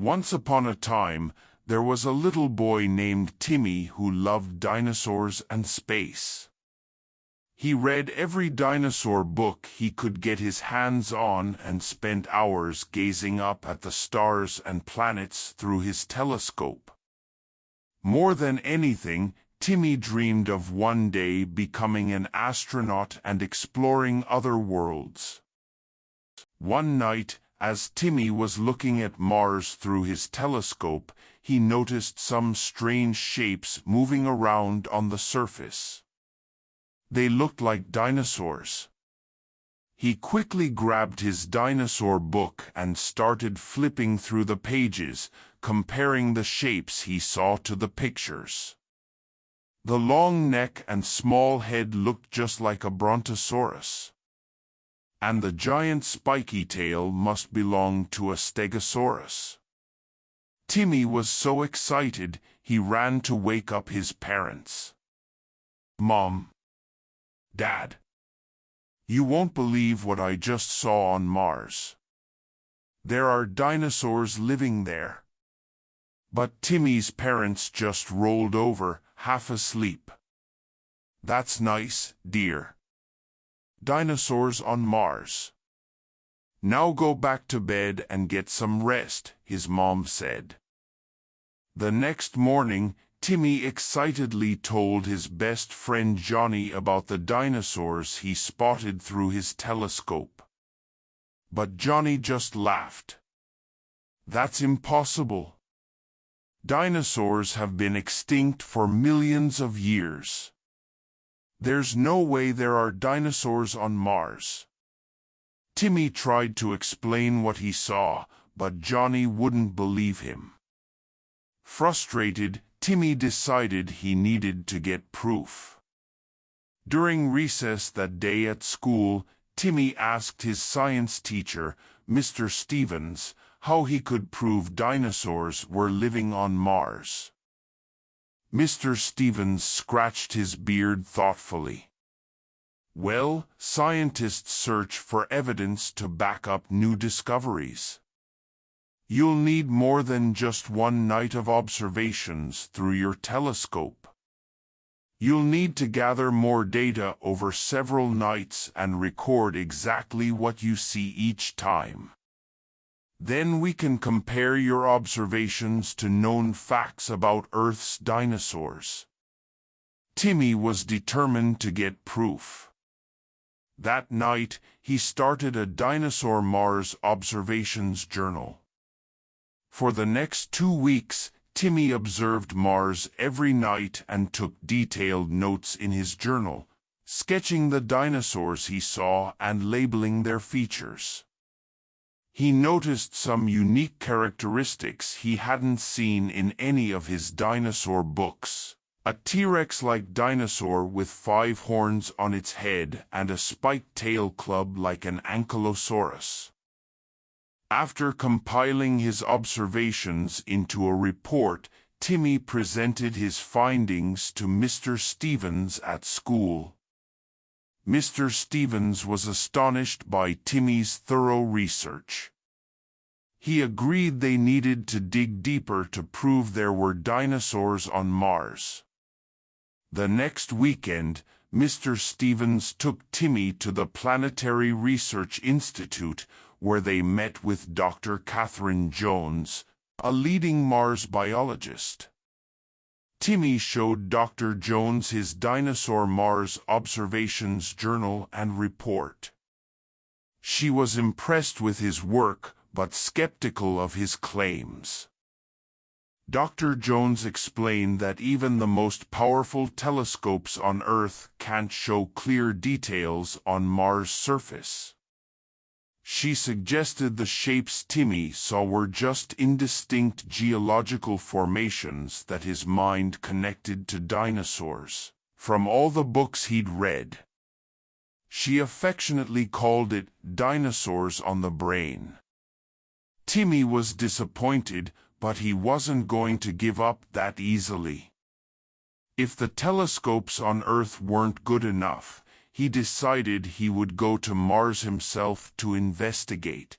Once upon a time, there was a little boy named Timmy who loved dinosaurs and space. He read every dinosaur book he could get his hands on and spent hours gazing up at the stars and planets through his telescope. More than anything, Timmy dreamed of one day becoming an astronaut and exploring other worlds. One night, as Timmy was looking at Mars through his telescope, he noticed some strange shapes moving around on the surface. They looked like dinosaurs. He quickly grabbed his dinosaur book and started flipping through the pages, comparing the shapes he saw to the pictures. The long neck and small head looked just like a brontosaurus. And the giant spiky tail must belong to a stegosaurus. Timmy was so excited, he ran to wake up his parents. "Mom, Dad, you won't believe what I just saw on Mars. There are dinosaurs living there." But Timmy's parents just rolled over, half asleep. "That's nice, dear. Dinosaurs on Mars. Now go back to bed and get some rest," his mom said. The next morning, Timmy excitedly told his best friend Johnny about the dinosaurs he spotted through his telescope. But Johnny just laughed. "That's impossible. Dinosaurs have been extinct for millions of years. There's no way there are dinosaurs on Mars." Timmy tried to explain what he saw, but Johnny wouldn't believe him. Frustrated, Timmy decided he needed to get proof. During recess that day at school, Timmy asked his science teacher, Mr. Stevens, how he could prove dinosaurs were living on Mars. Mr. Stevens scratched his beard thoughtfully. "Well, scientists search for evidence to back up new discoveries. You'll need more than just one night of observations through your telescope. You'll need to gather more data over several nights and record exactly what you see each time. Then we can compare your observations to known facts about Earth's dinosaurs." Timmy was determined to get proof. That night, he started a Dinosaur Mars observations journal. For the next 2 weeks, Timmy observed Mars every night and took detailed notes in his journal, sketching the dinosaurs he saw and labeling their features. He noticed some unique characteristics he hadn't seen in any of his dinosaur books. A T-Rex-like dinosaur with 5 horns on its head and a spiked tail club like an ankylosaurus. After compiling his observations into a report, Timmy presented his findings to Mr. Stevens at school. Mr. Stevens was astonished by Timmy's thorough research. He agreed they needed to dig deeper to prove there were dinosaurs on Mars. The next weekend, Mr. Stevens took Timmy to the Planetary Research Institute, where they met with Dr. Catherine Jones, a leading Mars biologist. Timmy showed Dr. Jones his Dinosaur Mars Observations Journal and report. She was impressed with his work, but skeptical of his claims. Dr. Jones explained that even the most powerful telescopes on Earth can't show clear details on Mars' surface. She suggested the shapes Timmy saw were just indistinct geological formations that his mind connected to dinosaurs, from all the books he'd read. She affectionately called it dinosaurs on the brain. Timmy was disappointed, but he wasn't going to give up that easily. If the telescopes on Earth weren't good enough, he decided he would go to Mars himself to investigate.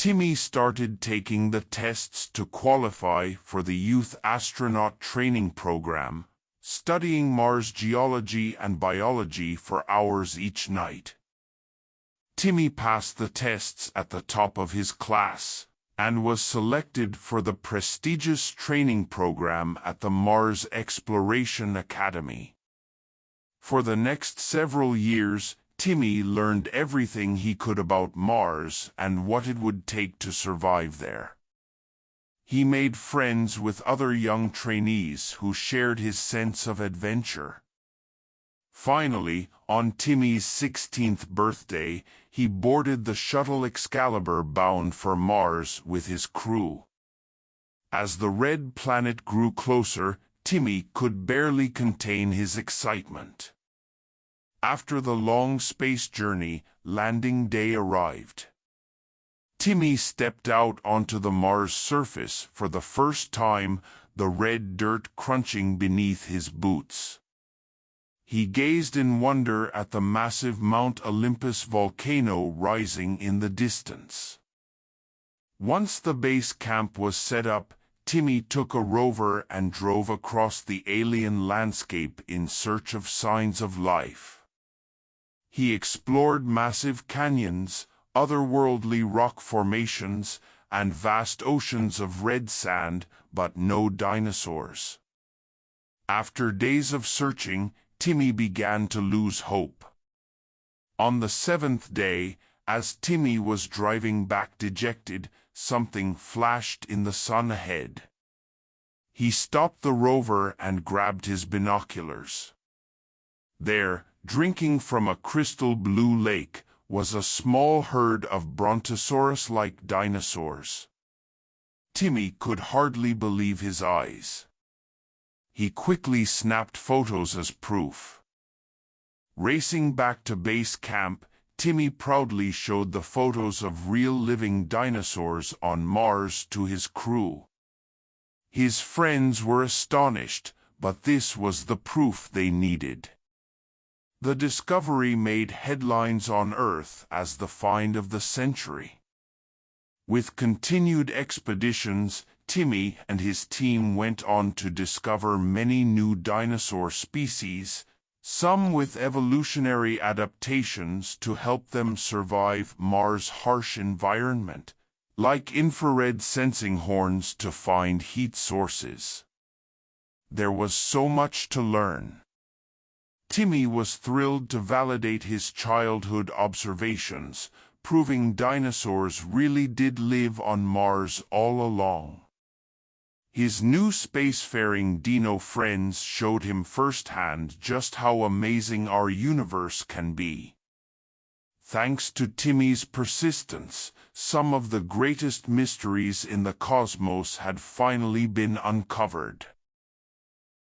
Timmy started taking the tests to qualify for the Youth Astronaut Training Program, studying Mars geology and biology for hours each night. Timmy passed the tests at the top of his class, and was selected for the prestigious training program at the Mars Exploration Academy. For the next several years, Timmy learned everything he could about Mars and what it would take to survive there. He made friends with other young trainees who shared his sense of adventure. Finally, on Timmy's 16th birthday, he boarded the shuttle Excalibur bound for Mars with his crew. As the red planet grew closer, Timmy could barely contain his excitement. After the long space journey, landing day arrived. Timmy stepped out onto the Mars surface for the first time, the red dirt crunching beneath his boots. He gazed in wonder at the massive Mount Olympus volcano rising in the distance. Once the base camp was set up, Timmy took a rover and drove across the alien landscape in search of signs of life. He explored massive canyons, otherworldly rock formations, and vast oceans of red sand, but no dinosaurs. After days of searching, Timmy began to lose hope. On the 7th day, as Timmy was driving back dejected, something flashed in the sun ahead. He stopped the rover and grabbed his binoculars. There, drinking from a crystal blue lake, was a small herd of brontosaurus-like dinosaurs. Timmy could hardly believe his eyes. He quickly snapped photos as proof. Racing back to base camp, Timmy proudly showed the photos of real living dinosaurs on Mars to his crew. His friends were astonished, but this was the proof they needed. The discovery made headlines on Earth as the find of the century. With continued expeditions, Timmy and his team went on to discover many new dinosaur species, some with evolutionary adaptations to help them survive Mars' harsh environment, like infrared sensing horns to find heat sources. There was so much to learn. Timmy was thrilled to validate his childhood observations, proving dinosaurs really did live on Mars all along. His new spacefaring dino friends showed him firsthand just how amazing our universe can be. Thanks to Timmy's persistence, some of the greatest mysteries in the cosmos had finally been uncovered.